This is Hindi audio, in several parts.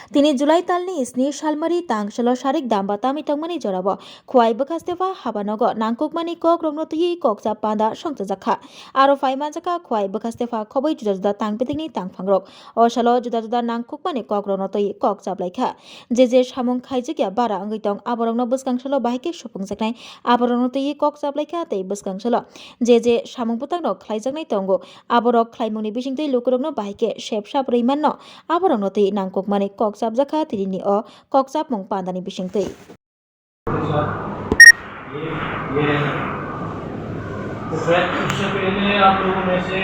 Tini July talni isni Shalmari tang shalo sharik damba tami tangmani jorabo khwai bakastefa habanogo nangkukmani kok rongnotihi kok panda songta jakha aro faima jaka khwai bakastefa khoboi juda tangpetingni tangphangrok o shalo juda nangkukmani kok rongnotihi kok laikha je samung khaijikya bara angitong aborongno bwskangshalo bahike supungjaknai aborongnotihi kok laikha tei bwskangshalo je samung putangno khlaijaknai tongo aborok khlaimungni bisingtei lukurokno bahike shepsap reimanno aborongnotihi nangkukmani kok jakha tirini o kokchap mung pandani bisingtei तो शायद उससे पहले आप लोगों में से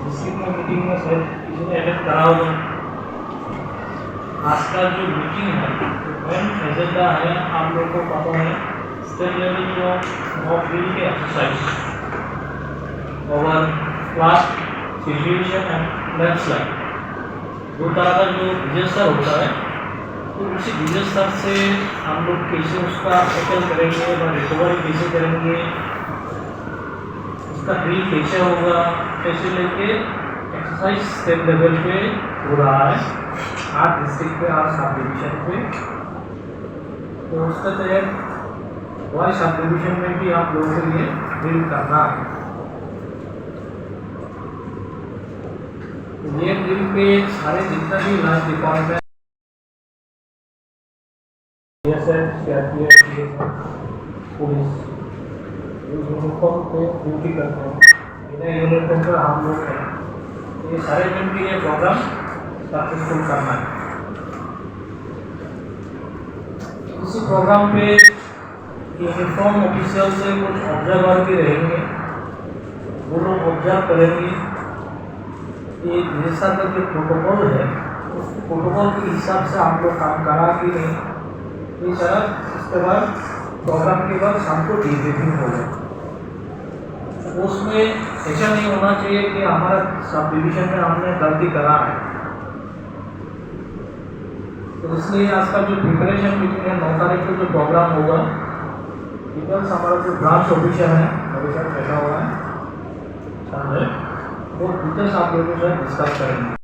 डिस्ट्रिक्ट में मीटिंग में शायद किसी ने अटेंड करा होगा। आज का जो मीटिंग है तो मेन एजेंडा है आप लोगों को पता है स्टेट लेवल ऑफ ड्रिल के exercise over class situation and landslide दो तरह का जो डिजास्टर होता है तो उसी डिजास्टर से हम लोग कैसे उसका टैकल करेंगे और रिकवरी कैसे करेंगे उसका ड्रिल कैसे होगा कैसे लेके एक्सरसाइज स्टेट लेवल पे हो रहा है 8 डिस्ट्रिक्ट पे 8 सब डिवीजन पे। तो उसके तहत वाई सब डिवीजन में भी आप लोगों के लिए ड्रिल करना है। ये ड्रिल पे सारे जितना भी लास्ट डिपार्टमेंट पुलिस यूनिफॉर्म पे ड्यूटी करते हैं बिना यूनिफॉर्म पर हम लोग हैं ये सारे मिल के ये प्रोग्राम सक्सेसफुल करना है। इसी प्रोग्राम पे यूनिफॉर्म ऑफिसर से कुछ ऑब्जर्वर भी रहेंगे वो लोग ऑब्जर्व करेंगे ये जैसा का जो प्रोटोकॉल है उस प्रोटोकॉल के हिसाब से आप लोग काम करा कि नहीं ये सारा इसके बाद प्रोग्राम के बाद शाम को डिब्रीफिंग होगा। उसमें ऐसा नहीं होना चाहिए कि हमारा सब डिवीजन में हमने गलती करा है। तो इसलिए आज का जो प्रिपरेशन मीटिंग है 9 तारीख को जो प्रोग्राम होगा डिटेल्स हमारा जो ब्रांच ऑफिसर है मेरे साथ बैठा हुआ है वो डिटेल्स आप लोगों के साथ डिस्कस करेंगे।